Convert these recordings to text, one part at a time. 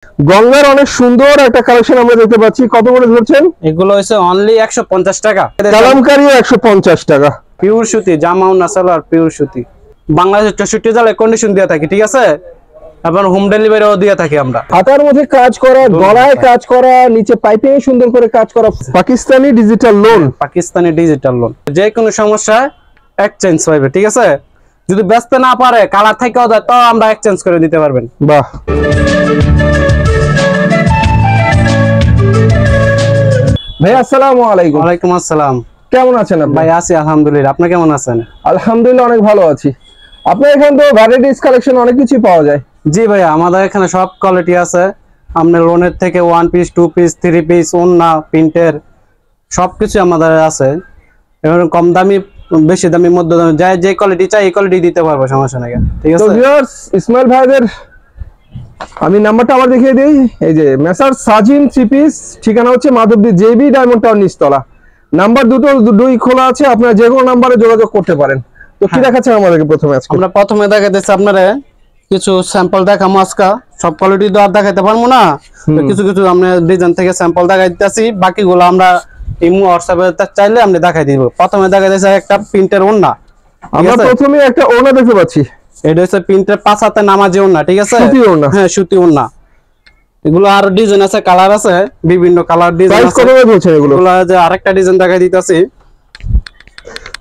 গঙ্গার অনেক সুন্দর একটা কালেকশন আমরা দেখতে পাচ্ছি। কত করে ধরছেন? এগুলো হচ্ছে অনলি 150 টাকা। কালামকারী 150 টাকা। পিওর সুতি, জামা ও নাসালার পিওর সুতি। বাংলাদেশের 64 জেলায় কন্ডিশন দেওয়া থাকে, ঠিক আছে? আবার হোম ডেলিভারিও দিয়ে থাকি আমরা। হাতার মধ্যে কাজ করা, গলায় কাজ করা, নিচে পাইপিং সুন্দর করে কাজ করা, Pakistani digital loan. Pakistani digital loan, যে কোনো সমস্যা এক্সচেঞ্জ পাইবে, ঠিক আছে? যদি বেচতে না পারে, কালার থেকেও দেয়, তো আমরা এক্সচেঞ্জ করে দিতে পারবেন। বাহ। ভাই আসসালামু আলাইকুম। ওয়ালাইকুম আসসালাম। কেমন আছেন আপনি? ভাই আছি আলহামদুলিল্লাহ, আপনি কেমন আছেন? আলহামদুলিল্লাহ অনেক ভালো আছি। আপনার এখানে তো ভ্যারাইটিস কালেকশন অনেক কিছু পাওয়া যায়। জি ভাইয়া, আমাদের এখানে সব কোয়ালিটি আছে। আপনার লোনের থেকে 1 পিস, 2 পিস, 3 পিস, ওন্না, প্রিন্টের সবকিছু আমাদের আছে। এবং কম দামি, বেশি দামি, মধ্য দামি, যে কোয়ালিটি চাই এই কোয়ালিটি দিতে পারবো, সমস্যা নাই, ঠিক আছে? তো ভিউয়ার্স, ইসমাইল ভাইদের আমি নাম্বারটা আবার দেখিয়ে দিই। এই যে মেসার সাজিম থ্রি পিস, ঠিকানা হচ্ছে মাধবদী জেবি ডায়মন্ড টাউন নিচতলা। নাম্বার দুই খোলা আছে, আপনারা যে কোনো নাম্বারে যোগাযোগ করতে পারেন। তো কি দেখাচ্ছেন আমাদেরকে প্রথমে? আজকে আমরা প্রথমে দেখাইতেছি আপনারে কিছু স্যাম্পল দেখামো। আজকে সব কোয়ালিটি তো আর দেখাইতে পারবো না, তো কিছু কিছু আমরা ডিজাইন থেকে স্যাম্পল দেখাই দিতেছি। বাকিগুলো আমরা ইমো হোয়াটসঅ্যাপে চাইলে আমরা দেখাই দিব। প্রথমে দেখাইতেছি একটা প্রিন্টের ওন্না। আমরা প্রথমে একটা ওড়না দেখতে পাচ্ছি। এটা হচ্ছে প্রিন্টের 5 হাতে নামাজি ওন্না, ঠিক আছে? সুতি ওড়না। হ্যাঁ, সুতি ওন্না। এগুলো আর ডিজাইন আছে, কালার আছে, বিভিন্ন কালার ডিজাইন আছে। কত করে বলছেন এগুলো? এগুলো যে আরেকটা ডিজাইন দেখাই দিতেছি।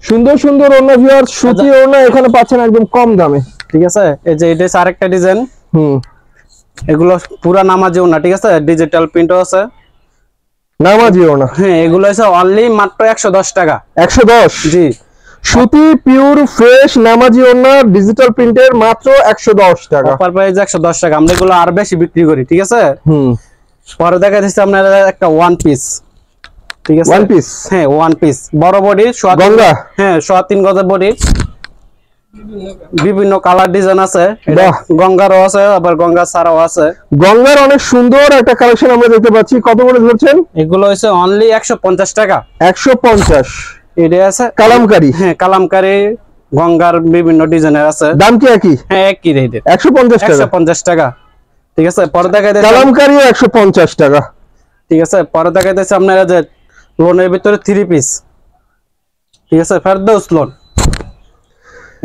সুন্দর সুন্দর ওড়না ভিউয়ার্স, সুতি ওড়না এখানে পাচ্ছেন একদম কম দামে, ঠিক আছে? এই যে এটা আরেকটা ডিজাইন। এগুলো পুরা নামাজি ওন্না, ঠিক আছে? ডিজিটাল প্রিন্টও আছে, নামাজি ওড়না। হ্যাঁ, এগুলো হচ্ছে অনলি মাত্র 110 টাকা। 110? জি। সুতি পিওর ফ্রেশ নামাজি ওড়না ডিজিটাল প্রিন্টের মাত্র 110 টাকা। অফার প্রাইস 110 টাকা। আমরা এগুলো আর বেশি বিক্রি করি, ঠিক আছে? পরে দেখা যাচ্ছে আপনার একটা ওয়ান পিস, ঠিক আছে? One piece? হ্যাঁ, ওয়ান পিস, বড় বডি, গঙ্গা। হ্যাঁ, 3.5 গজের বডি, বিভিন্ন কালার ডিজাইন আছে। গঙ্গারও আছে, আবার গঙ্গা ছাড়াও আছে। গঙ্গার অনেক সুন্দর একটা কালেকশন আমরা দেখতে পাচ্ছি। কত করে ধরছেন? এগুলো হচ্ছে অনলি 150 টাকা। 150? এটা আছে কালামকারী। হ্যাঁ, কালামকারী গঙ্গার বিভিন্ন ডিজাইনের আছে। দাম কি একই? হ্যাঁ, একই রেট, 150 টাকা। 150 টাকা, ঠিক আছে? পরে দেখাইতেছি কালামকারী 150 টাকা, ঠিক আছে? পরে দেখাইতেছি আপনারা যে লোনের ভিতরে 3 পিস, ঠিক আছে? ফেরদৌস লোন।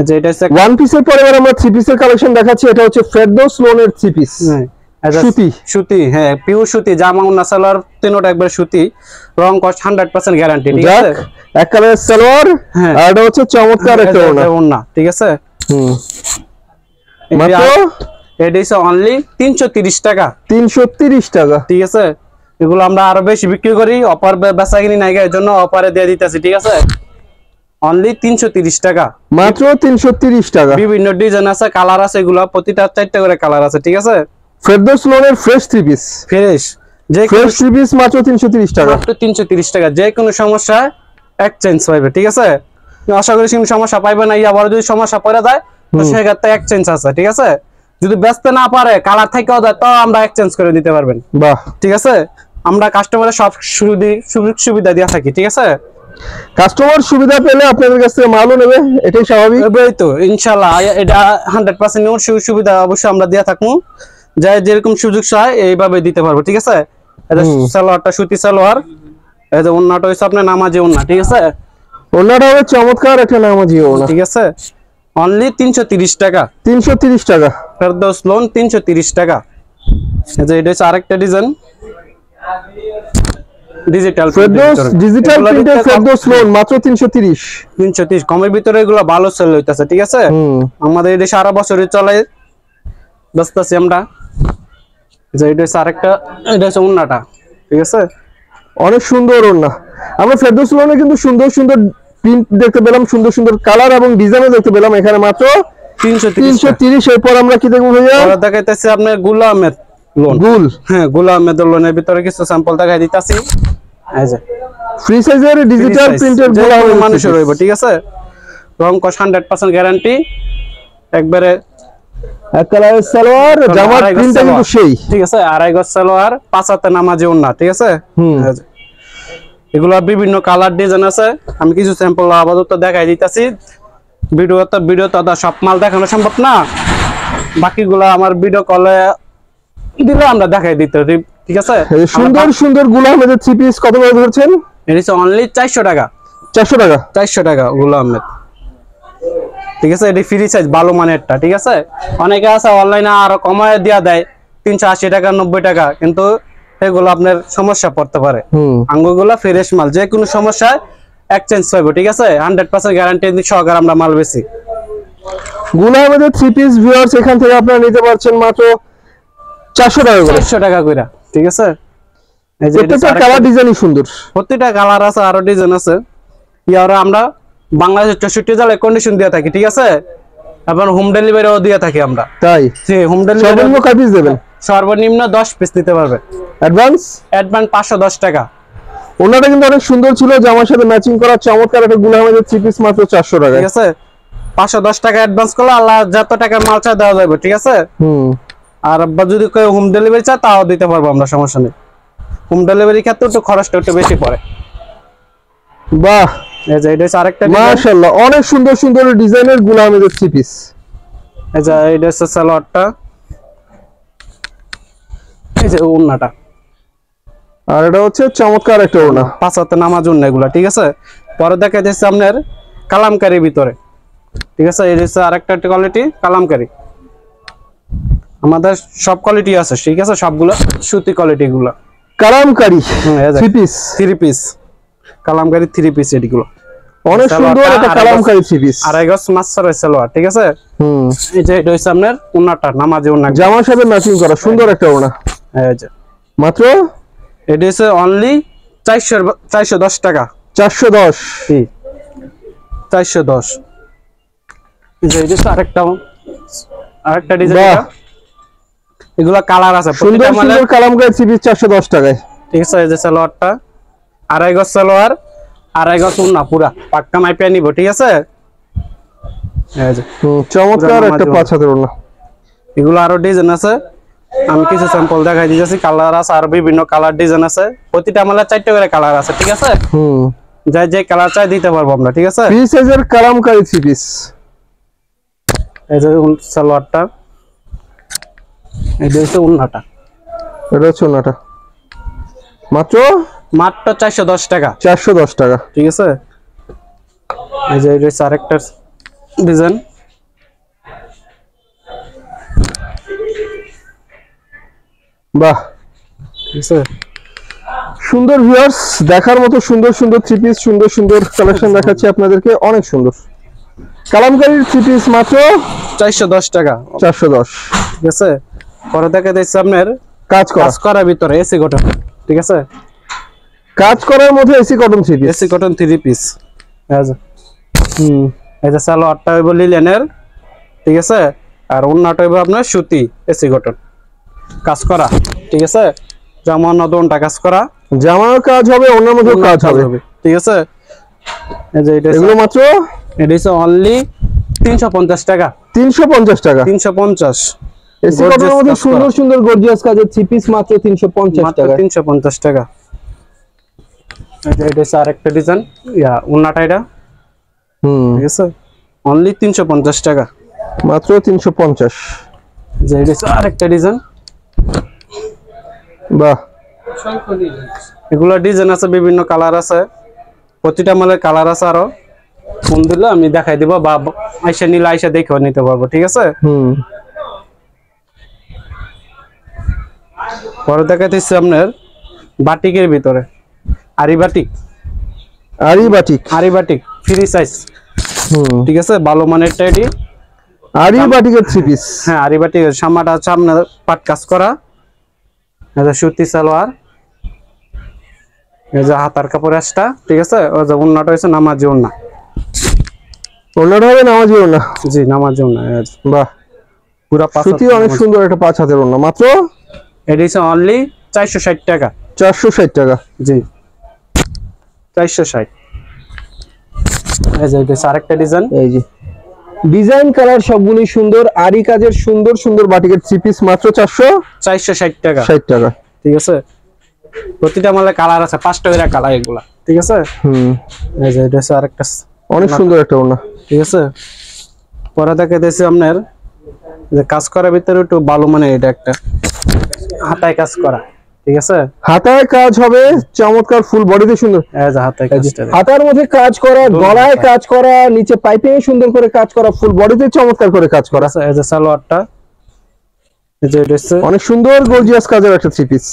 যে এটা হচ্ছে ওয়ান পিসের পরে এবার আমরা থ্রি পিসের কালেকশন দেখাচ্ছি। এটা হচ্ছে ফেরদৌস লোনের থ্রি পিস। সুতি। সুতি, হ্যাঁ, পিওর সুতি, জামা ওন্না সালোয়ার তিনটা একবার সুতি, রং কস 100% গ্যারান্টি, ঠিক আছে? এক কালারের সালোয়ার, আর এটা হচ্ছে চমৎকার একটা ওন্না, ঠিক আছে? মাত্র এটা হচ্ছে অনলি 330 টাকা। 330 টাকা, ঠিক আছে? এগুলো আমরা আরো বেশি বিক্রি করি, অফার বেচা কিনি নাই, এর জন্য অফারে দিয়ে দিতেছি, ঠিক আছে? অনলি 330 টাকা, মাত্র 330 টাকা। বিভিন্ন ডিজাইন আছে, কালার আছে, এগুলো প্রতিটা 4টা করে কালার আছে, ঠিক আছে? ফেরদৌস লোনের ফ্রেশ থ্রি পিস, ফ্রেশ, যে ফ্রেশ থ্রি পিস মাত্র 330 টাকা। মাত্র 330 টাকা। যে কোনো সমস্যা এক্সচেঞ্জ পাইবে, ঠিক আছে? আশা করি কোনো সমস্যা পাইবে না। আবার যদি সমস্যা পড়ে যায়, তো সেক্ষেত্রে এক্সচেঞ্জ আছে, ঠিক আছে? যদি বেচতে না পারে, কালার থেকেও দেয়, তো আমরা এক্সচেঞ্জ করে দিতে পারবেন। বাহ, ঠিক আছে? আমরা কাস্টমারের সব সুযোগ সুবিধা দিয়ে থাকি, ঠিক আছে? কাস্টমার সুবিধা পেলে আপনাদের কাছ থেকে মালও নেবে, এটাই স্বাভাবিক। এই তো ইনশাআল্লাহ এটা 100% সুযোগ সুবিধা অবশ্যই আমরা দিয়ে থাকবো। যাই যেরকম সুযোগ চায় এইভাবে দিতে পারবো, ঠিক আছে? এটা সালোয়ারটা সুতি সালোয়ার, এই যে ওন্নাটা হইছে আপনার নামাজি ওন্না, ঠিক আছে? ওন্নাটা হবে চমৎকার একটা নামাজি ওন্না, ঠিক আছে? অনলি 330 টাকা। 330 টাকা। ফেরদৌস লোন 330 টাকা। এই যে এটা হচ্ছে আরেকটা ডিজাইন, ডিজিটাল ফেরদৌস ডিজিটাল প্রিন্টের ফেরদৌস লোন মাত্র 330। 330 কমের ভিতরে এগুলো ভালো সেল হইতাছে, ঠিক আছে? আমাদের এই সারা বছরই চলে, ব্যস্তাছি আমরা। যে এটা হচ্ছে আরেকটা, এটা হচ্ছে ওন্নাটা, ঠিক আছে? অনেক সুন্দর ওন্না। আমরা ফেরদৌস লোনে কিন্তু সুন্দর সুন্দর প্রিন্ট দেখতে পেলাম, সুন্দর সুন্দর কালার এবং ডিজাইনও দেখতে পেলাম। এখানে মাত্র 330। এরপর আমরা কি দেখবো ভাইয়া? আমরা দেখাইতেছি আপনার গুল আহমেদ লোন। গুল, হ্যাঁ, গুল আহমেদ লোনের ভিতরে কিছু স্যাম্পল দেখাই দিতাছি। এই যে ফ্রি সাইজের ডিজিটাল প্রিন্টের গুল আহমেদ মানুষের হইব, ঠিক আছে? রং কস 100% গ্যারান্টি, একবারে এক কালারের সালোয়ার, জামার প্রিন্টটা কিন্তু সেই, ঠিক আছে? 2.5 গজ সালোয়ার, 5 হাতে নামাজি ওন্না, ঠিক আছে? এগুলো বিভিন্ন কালার ডিজাইন আছে। আমি কিছু স্যাম্পল আপাতত দেখাই দিতেছি। ভিডিও তো সব মাল দেখানো সম্ভব না, বাকিগুলো আমার ভিডিও কলে দিলে আমরা দেখাই দিতে পারি, ঠিক আছে। এই যে সুন্দর সুন্দর গুলো আমাদের 3 পিস কত করে ধরছেন? এটা হচ্ছে অনলি 400 টাকা। 400 টাকা। 400 টাকা গুলো আহমেদ, ঠিক আছে। এটি ফ্রি সাইজ ভালো মানেরটা, ঠিক আছে। অনেকে আছে অনলাইনে আরো কমায় দেয়া দেয় 380 টাকা 90 টাকা, কিন্তু এগুলো আপনার সমস্যা পড়তে পারে। আঙ্গুরগুলো ফ্রেশ মাল, যে কোনো সমস্যায় এক্সচেঞ্জ হবে, ঠিক আছে। 100% গ্যারান্টি সহকারে আমরা মাল বেচি। গুলো আমাদের 3 পিস ভিউয়ার্স এখান থেকে আপনারা নিতে পারছেন মাত্র 400 টাকা করে। 400 টাকা কইরা, ঠিক আছে। এই যে প্রত্যেকটা কালার ডিজাইনই সুন্দর, প্রত্যেকটা কালার আছে, আরো ডিজাইন আছে। ইয়ারা আমরা বাংলাদেশের 64 জেলায় কন্ডিশন দিয়ে থাকি, ঠিক আছে। আবার হোম ডেলিভারিও দিয়ে থাকি আমরা। তাই জি, হোম ডেলিভারি সর্বনিম্ন কয় পিস দেবেন? সর্বনিম্ন 10 পিস দিতে পারবে। অ্যাডভান্স 510 টাকা। ওনাটা কিন্তু অনেক সুন্দর ছিল, জামার সাথে ম্যাচিং করা চমৎকার একটা গুলো আমাদের 3 পিস মাত্র 400 টাকা, ঠিক আছে। 510 টাকা অ্যাডভান্স করলে আল্লাহ যত টাকার মাল চাই দেওয়া যাবে, ঠিক আছে। আর যদি কেউ হোম ডেলিভারি চায় তাও দিতে পারবো আমরা, সমস্যা নেই। হোম ডেলিভারি ক্ষেত্রে একটু খরচটা একটু বেশি পড়ে। বাহ, এই যে এটা হচ্ছে আরেকটা ডিজাইন। মাশাআল্লাহ অনেক সুন্দর সুন্দর ডিজাইনের গুলো আমাদের 3 পিস। এই যে এটা হচ্ছে সালোয়ারটা, এই যে ওড়নাটা, আর এটা হচ্ছে চমৎকার একটা ওড়না, 5 হাতে নামাজ ওড়না এগুলা, ঠিক আছে। পরে দেখা যাচ্ছে আপনার কালামকারীর ভিতরে, ঠিক আছে। এই হচ্ছে আরেকটা কোয়ালিটি কালামকারী। আমাদের সব কোয়ালিটি আছে, ঠিক আছে। সবগুলো সুতি কোয়ালিটি গুলো Kalamkari 3 piece. 3 piece Kalamkari 3 piece, এগুলো অনেক সুন্দর একটা কালামকারী 3 পিস। আড়াই গজ মাস্টার সালোয়ার, ঠিক আছে। এই যে এটা হচ্ছে আপনার ওড়নাটা, নামাজি ওড়না, জামার সাথে ম্যাচিং করা সুন্দর একটা ওড়না। এই যে মাত্র এটা হচ্ছে অনলি 410 টাকা। 410। 410। এই যে এটা আরেকটা ডিজাইন, এগুলা কালার আছে, সুন্দর সুন্দর কালামকারী 3 পিস 410 টাকায়, ঠিক আছে। এই যে সালোয়ারটা আড়াই গজ সালোয়ার, আড়াই গজ ওড়না, পুরা পাক্কা মাইপা নিব, ঠিক আছে। এই যে চমৎকার একটা 5 হাতের ওড়না। এগুলো আরো ডিজাইন আছে, আমি কিছু স্যাম্পল দেখাই দিয়েছি। কালার আছে আর বিভিন্ন কালার ডিজাইন আছে, প্রতিটা মালের 4টা করে কালার আছে, ঠিক আছে। যাই যে কালার চাই দিতে পারবো আমরা, ঠিক আছে। ফ্রি সাইজের কালামকারী 3 পিস। এই যে সালোয়ারটা, এই যে ওড়নাটা, এটা হচ্ছে ওড়নাটা মাত্র 410 টাকা। 410 টাকা, ঠিক আছে। এই যে এটা আরেকটা ডিজাইন, বাহ, ঠিক আছে। সুন্দর ভিউয়ার্স, দেখার মতো সুন্দর সুন্দর 3 পিস, সুন্দর সুন্দর কালেকশন দেখাচ্ছি আপনাদেরকে, অনেক সুন্দর কালামকারীর 3 পিস মাত্র 410 টাকা, 410, ঠিক আছে। পরে দেখা যাচ্ছে আপনার কাজ করার ভিতরে এসি কটন, ঠিক আছে। কাজ করার মধ্যে AC cotton 3 piece, AC cotton 3 piece. এই যে সালোয়ারটা হইব লিলেনের, ঠিক আছে। আর ওড়নাটা হইব আপনার সুতি এসি কটন কাজ করা, ঠিক আছে। জামা নদনটা কাজ করা, জামার কাজ হবে, ওড়নার মধ্যে কাজ হবে, ঠিক আছে। এই যে এটা এগুলো মাত্র এটা হচ্ছে অনলি 350 টাকা। 350 টাকা, 350। এসি কটনের মধ্যে সুন্দর সুন্দর গর্জিয়াস কাজের 3 পিস মাত্র 350 টাকা, 350 টাকা। এই যে এটা হচ্ছে আরেকটা ডিজাইন, ওড়নাটা এটা, ঠিক আছে। অনলি 350 টাকা, মাত্র 350। যে এটা হচ্ছে আরেকটা ডিজাইন, বাহ, এগুলো ডিজাইন আছে, বিভিন্ন কালার আছে, প্রতিটা মালের কালার আছে। আরো ফোন দিলে আমি দেখাই দিব, বা আইসা নিলে আইসা দেখেও নিতে পারবো, ঠিক আছে। পরে দেখাইতেছি আপনার বাটিকের ভিতরে আরি বাটিক, আরি বাটিক ফ্রি সাইজ, ঠিক আছে। ভালো মানের এটি আরি বাটিকের 3 পিস। হ্যাঁ, আরি বাটিকের সামাটা আছে আপনার পাট কাজ করা, এটা সুতি সালোয়ার, এই যে হাতার কাপড় আসটা, ঠিক আছে। ওই যে ওড়নাটা হচ্ছে নামাজি ওড়না, ওড়নাটা হবে নামাজি ওড়না, জি নামাজি ওড়না। বাহ, পুরা সুতি অনেক সুন্দর একটা 5 হাতের ওড়না, মাত্র এটি হচ্ছে অনলি 460 টাকা, 460 টাকা, জি 460। এই যে এটা আরেকটা ডিজাইন, এই যে ডিজাইন কালার সবগুলোই সুন্দর, আরি কাজের সুন্দর সুন্দর বাটিকের 3 পিস মাত্র 460 টাকা, 60 টাকা, ঠিক আছে। প্রতিটা মালে কালার আছে, 5টা করে কালার এগুলা, ঠিক আছে। এই যে এটা আরেকটা অনেক সুন্দর একটা ওড়না, ঠিক আছে। পরে দেখাইতেছি আপনার যে কাজ করার ভিতরে একটু ভালো মানে এটা একটা হাতায় কাজ করা, ঠিক আছে। হাতায় কাজ হবে চমৎকার, ফুল বডিতে সুন্দর। এই যে হাতায় কাজটা হাতার মধ্যে কাজ করা, গলায় কাজ করা, নিচে পাইপিং এ সুন্দর করে কাজ করা, ফুল বডিতে চমৎকার করে কাজ করা। এই যে সালোয়ারটা, এই যে এটা হচ্ছে অনেক সুন্দর গর্জিয়াস কাজের একটা থ্রি পিস।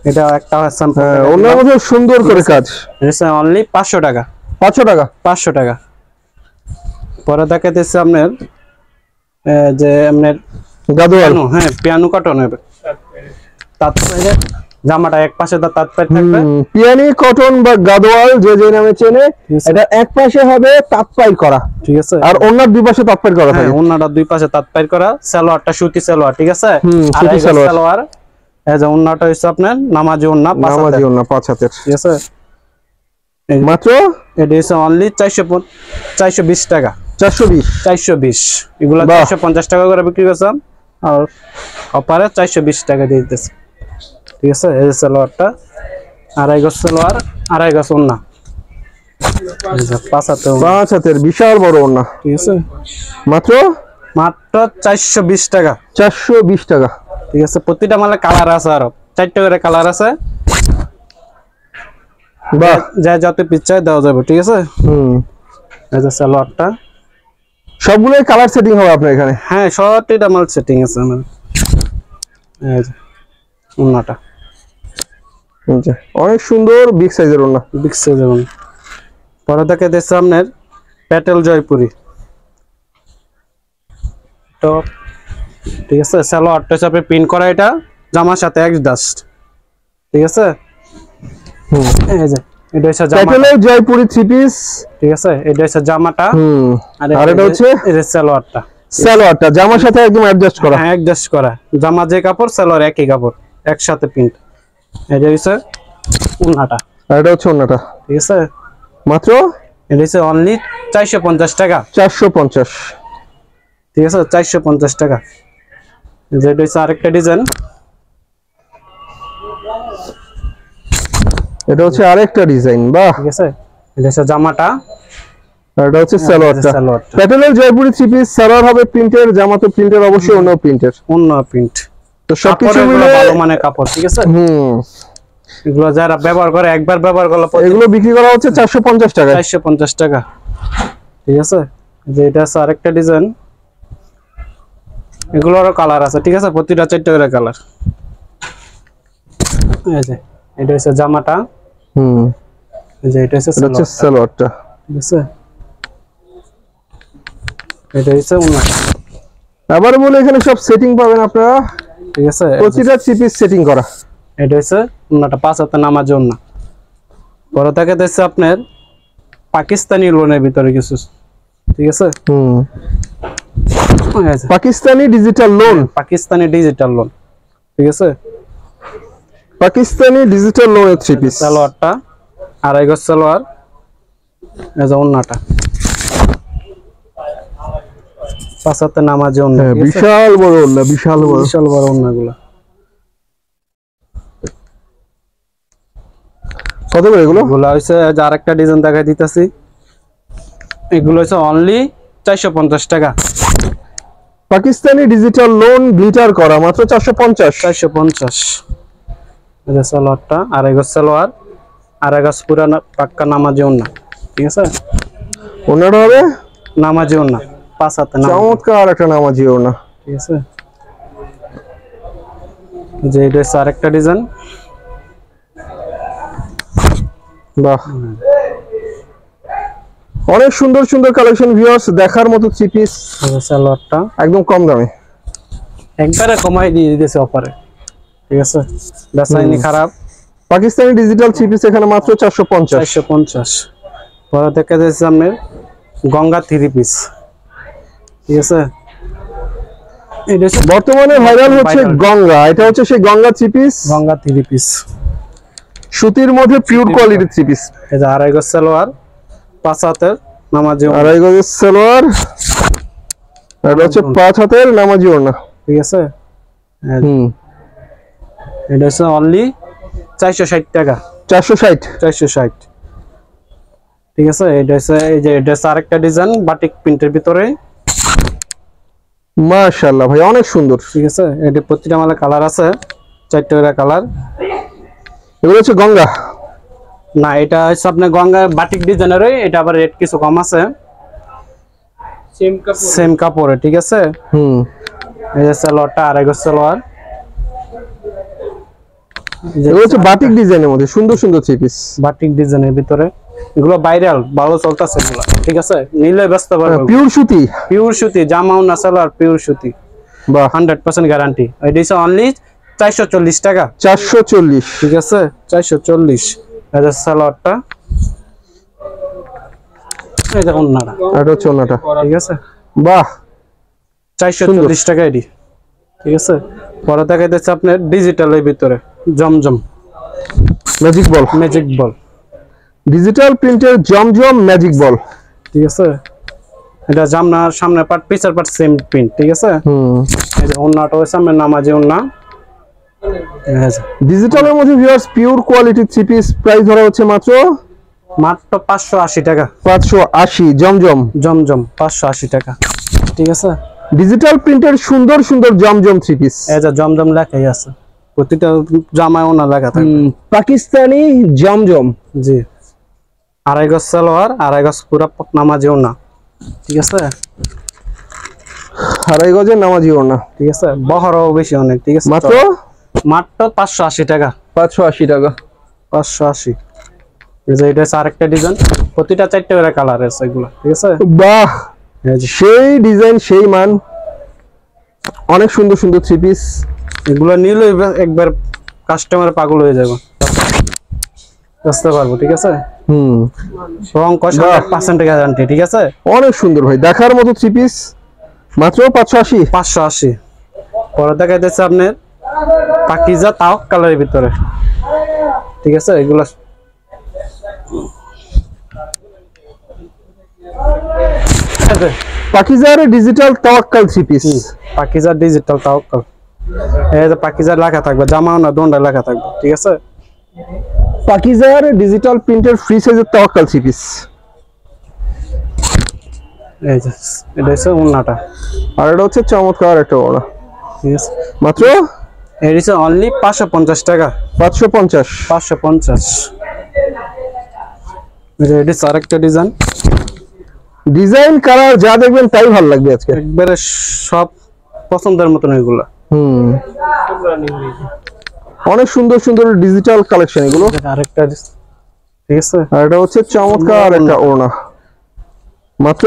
এটা একটা স্যাম্পল, ওনার মধ্যে সুন্দর করে কাজ। এটা অনলি 500 টাকা, 500 টাকা, 500 টাকা। পরে দেখাতেছে আপনার যে আপনার গাদোয়াল, হ্যাঁ পিয়ানো কটন হবে, তারপরে জামাটা এক পাশে তাঁত পাই থাকবে, পিয়ানি কটন বা গাদোয়াল যে যে নামে চেনে, এটা এক পাশে হবে তাঁত পাই করা, ঠিক আছে। আর ওনার দুই পাশে তাঁত পাই করা হ্যাঁ থাকে। ওন্নাটা দুই পাশে তাঁত পাই করা, সালোয়ারটা সুতি সালোয়ার, ঠিক আছে। সুতি সালোয়ার, এই যে ওন্নাটা হচ্ছে আপনার নামাজি ওন্না, নামাজি ওন্না 5 হাতের, ঠিক আছে। মাত্র এটা হচ্ছে অনলি 420 টাকা, 420 এগুলা 450 টাকা করে বিক্রি করছেন, আর অপারে 420 টাকা দিয়ে দিতেছে, ঠিক আছে। এই যে সালোয়ারটা আড়াই গজ সালোয়ার, আড়াই গজ ওন্না, 5 হাতের বিশাল বড় ওন্না, ঠিক আছে। মাত্র 420 টাকা, 420 টাকা, ঠিক আছে। প্রতিটা মালে কালার আছে, আরো 4টা করে কালার আছে, বাহ, যা যত পিচ্ছায় দেওয়া যাবে, ঠিক আছে। এই যে সালোয়ারটা, সবগুলোই কালার সেটিং হবে আপনার এখানে। হ্যাঁ সবটিটা মাল সেটিং আছে আমার। এই যে ওন্নাটা অনেক সুন্দর বিগ সাইজের ওন্না, বিগ সাইজের ওন্না। পরে দেখে দিচ্ছে আপনার প্যাটেল জয়পুরি টপ, ঠিক আছে। সালোয়ারটা হচ্ছে আপনি পিন করা, এটা জামার সাথে অ্যাডজাস্ট, ঠিক আছে। এই যে এটা হচ্ছে জামা, প্যাটেলের জয়পুরি থ্রি পিস, ঠিক আছে। এটা হচ্ছে জামাটা, আর এটা হচ্ছে এই যে সালোয়ারটা, সালোয়ারটা জামার সাথে একদম অ্যাডজাস্ট করা। হ্যাঁ অ্যাডজাস্ট করা, জামা যে কাপড় সালোয়ার একই কাপড়, একসাথে প্রিন্ট। এটা হচ্ছে ওন্নাটা, আর এটা হচ্ছে ওন্নাটা, ঠিক আছে। মাত্র এটা হচ্ছে অনলি 450 টাকা, 450, ঠিক আছে। 450 টাকা। যেটা হচ্ছে আরেকটা ডিজাইন, এটা হচ্ছে আরেকটা ডিজাইন, বাহ, ঠিক আছে। এটা হচ্ছে জামাটা, আর এটা হচ্ছে সালোয়ারটা। সালোয়ারটা প্যাটেলের জয়পুরি থ্রি পিস, সালোয়ার হবে প্রিন্টের, জামা তো প্রিন্টের অবশ্যই, অন্য প্রিন্টের, অন্য প্রিন্ট, তো সবকিছু মিলে ভালো মানের কাপড়, ঠিক আছে। এগুলো যারা ব্যবহার করে, একবার ব্যবহার করলে এগুলো বিক্রি করা হচ্ছে 450 টাকা, 450 টাকা, ঠিক আছে। যে এটা আছে আরেকটা ডিজাইন, এগুলোরও কালার আছে, ঠিক আছে। প্রতিটা 4টা করে কালার। এই যে এটা হচ্ছে জামাটা, এই যে এটা হচ্ছে সালোয়ারটা, ঠিক আছে। এটা হচ্ছে ওন্নাটা, আবার বলে এখানে সব সেটিং পাবেন আপনারা, ঠিক আছে। প্রতিটা থ্রি পিস সেটিং করা। এটা হচ্ছে ওন্নাটা 5 হাতে নামাজি ওন্না। বড় থাকে দিচ্ছে আপনার পাকিস্তানি লোনের ভিতরে কিছু, ঠিক আছে। Pakistani digital loan, Pakistani digital loan, ঠিক আছে। পাকিস্তানি ডিজিটাল লোনের থ্রি পিস। সালোয়ারটা আড়াই গজ সালোয়ার, এই যে ওন্নাটা 5 হাতে নামাজি ওন্না, বিশাল বড় ওন্না, বিশাল বড় ওন্নাগুলো। কত করে এগুলো? এগুলো হচ্ছে আরেকটা ডিজাইন দেখাই দিতেছি, এগুলো হচ্ছে অনলি 450 টাকা। পাকিস্তানি ডিজিটাল লোন গ্লিটার করা, মাত্র 450। 450। এই যে সালোয়ারটা আড়াই গজ সালোয়ার, আড়াই গজ পুরানা পাক্কা নামাজি ওন্না, ঠিক আছে। ওন্নাটা হবে নামাজি ওন্না 5 হাতে, চমৎকার একটা নামাজি ওন্না, ঠিক আছে। যে এটা হচ্ছে আরেকটা ডিজাইন, বাহ, অনেক সুন্দর সুন্দর কালেকশন ভিউয়ার্স, দেখার মতো থ্রি পিস, সালোয়ারটা একদম কম দামে, একবারে কমাই দিয়ে দিতেছে অফারে, ঠিক আছে। বেচাইনি খারাপ। পাকিস্তানি ডিজিটাল থ্রি পিস এখানে মাত্র 450। 450। পরে দেখা যাচ্ছে আপনার গঙ্গা থ্রি পিস, ঠিক আছে। এটা বর্তমানে ভাইরাল হচ্ছে গঙ্গা, এটা হচ্ছে সেই Ganga three piece, Ganga three piece সুতির মধ্যে পিওর কোয়ালিটির থ্রি পিস। এই যে আড়াই গজ সালোয়ার, 5 হাতের নামাজি ওন্না, আড়াই গজের সালোয়ার, এটা হচ্ছে 5 হাতের নামাজি ওন্না, ঠিক আছে। এটা হচ্ছে অনলি 460 টাকা, 460, ঠিক আছে। এটা হচ্ছে এই যে এটা হচ্ছে আরেকটা ডিজাইন বাটিক প্রিন্টের ভিতরে, মাশাআল্লাহ ভাই অনেক সুন্দর। ঠিক আছে, এটি প্রতিটা মালের কালার আছে, 4টা করে কালার। এগুলো হচ্ছে গঙ্গা। না, এটা হচ্ছে আপনার গঙ্গা বাটিক ডিজাইনেরই, এটা আবার রেট কিছু কম আছে, সেম কাপড়ে। ঠিক আছে, এই যে সালোয়ারটা, আড়াই গজ সালোয়ার। এগুলো হচ্ছে বাটিক ডিজাইনের মধ্যে সুন্দর সুন্দর থ্রি পিস, বাটিক ডিজাইনের ভিতরে, এগুলো ভাইরাল, ভালো চলতেছে এগুলো। ঠিক আছে, নিলে ব্যস্ত পারবে। পিওর সুতি, পিওর সুতি, জামাও না সালোয়ার, পিওর সুতি, বাহ 100% গ্যারান্টি। এটা হচ্ছে অনলি 440 টাকা। 440। ঠিক আছে, 440। এটা সালোয়ারটা, এটা ওন্নাটা, এটা হচ্ছে ওনাটা। ঠিক আছে, বাহ 440 টাকা এটি। ঠিক আছে, পরে দেখাইতেছে আপনার ডিজিটালের ভিতরে জমজম magic ball, magic ball, digital প্রিন্টের জমজম ম্যাজিক বল। ঠিক আছে, এটা জামনার সামনের পার্ট পিছার পার্ট সেম প্রিন্ট। ঠিক আছে, এই যে ওন্নাটা হচ্ছে সামনে নামাজি ওন্না। ডিজিটালের মধ্যে viewers pure quality three piece, price ধরা হচ্ছে মাত্র 580 টাকা। 580 জমজম, জমজম 580 টাকা। ঠিক আছে, ডিজিটাল প্রিন্টের সুন্দর সুন্দর জমজম থ্রি পিস। এই যে জমজম লেখাই আছে, প্রতিটা জামায় ওন্না লেখা থাকে। পাকিস্তানি জমজম, জি, আড়াই গজ সালোয়ার, আড়াই গজ পুরা নামাজি ওন্না। ঠিক আছে, আড়াই গজের নামাজি ওড়না। ঠিক আছে, বহরও বেশি অনেক। ঠিক আছে, মাত্র মাত্র 580 টাকা। 580 টাকা। 580। এই যে এটা আরেকটা ডিজাইন, প্রতিটা 4টা করে কালার আছে এগুলো। ঠিক আছে, বাহ এই যে সেই ডিজাইন সেই মান, অনেক সুন্দর সুন্দর থ্রি পিস। এগুলো নিলে একবার কাস্টমার পাগল হয়ে যাবে, বুঝতে পারবো। ঠিক আছে, রং কষা 100% গ্যারান্টি। ঠিক আছে, অনেক সুন্দর ভাই, দেখার মতো থ্রি পিস, মাত্র 580। 580। পরে দেখাইতেছে আপনার পাকিজা তাওয়াক্কালের ভিতরে। ঠিক আছে, এগুলো পাকিজার ডিজিটাল তাওয়াক্কাল থ্রি পিস। পাকিজা ডিজিটাল তাওয়াক্কাল, এই যে পাকিজার লেখা থাকবে, জামাও না দোনটা লেখা থাকবে। ঠিক আছে, পাকিজার ডিজিটাল প্রিন্টের ফ্রি সাইজের তাওয়াক্কাল থ্রি পিস। এই যে এটা হচ্ছে ওন্নাটা, আর এটা হচ্ছে চমৎকার একটা ওড়না। ঠিক আছে, মাত্র এর হচ্ছে অনলি 550 টাকা। 550। 550। এটা হচ্ছে আরেকটা ডিজাইন, ডিজাইন কালার যা দেখবেন তাই ভালো লাগবে আজকে, একবারে সব পছন্দের মতন এগুলো। অনেক সুন্দর সুন্দর ডিজিটাল কালেকশন এগুলো। আরেকটা, ঠিক আছে, আর এটা হচ্ছে চমৎকার একটা ওড়না, মাত্র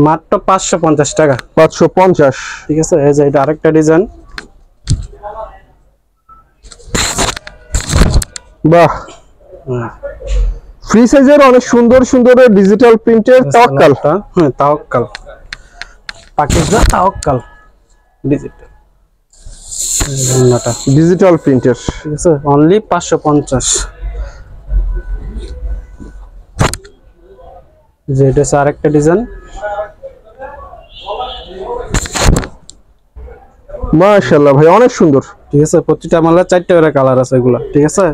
মাত্র 550 টাকা। 550। ঠিক আছে, এই যে এটা আরেকটা ডিজাইন, বাহ ফ্রি সাইজের অনেক সুন্দর সুন্দর ডিজিটাল প্রিন্টের তাওয়াক্কাল। হ্যাঁ, তাওয়াক্কাল, পাকিস্তান তাওয়াক্কাল ডিজিটাল, ডিজিটাল প্রিন্টের। ঠিক আছে, অনলি 550। যে এটা হচ্ছে আরেকটা ডিজাইন, মাশাআল্লাহ ভাই অনেক সুন্দর। ঠিক আছে, প্রতিটা মালের 4টা করে কালার আছে এগুলা। ঠিক আছে,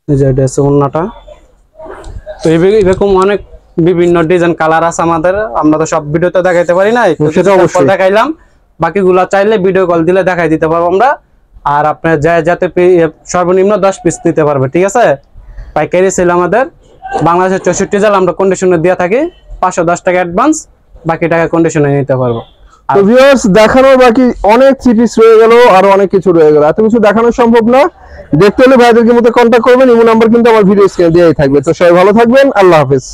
এই যে এটা হচ্ছে ওন্নাটা। তো এরকম অনেক বিভিন্ন ডিজাইন কালার আছে আমাদের, আমরা তো সব ভিডিওতে দেখাইতে পারি না, সেটা অবশ্যই দেখাইলাম। বাকিগুলা চাইলে ভিডিও কল দিলে দেখাই দিতে পারবো আমরা। আর আপনার যাতে সর্বনিম্ন 10 পিস দিতে পারবে। ঠিক আছে, পাইকারি সেল আমাদের বাংলাদেশের 64 জেলা আমরা কন্ডিশনে দিয়ে থাকি। 510 টাকা অ্যাডভান্স, বাকি টাকা কন্ডিশনে নিতে পারবো। তো ভিউয়ার্স দেখানোর বাকি অনেক থ্রি পিস রয়ে গেল, আর অনেক কিছু রয়ে গেল, এত কিছু দেখানো সম্ভব না। দেখতে হলে ভাইদেরকে মধ্যে কন্ট্যাক্ট করবেন, ইমো নাম্বার কিন্তু আমার ভিডিও স্ক্রিনে দেওয়াই থাকবে। তো সবাই ভালো থাকবেন, আল্লাহ হাফেজ।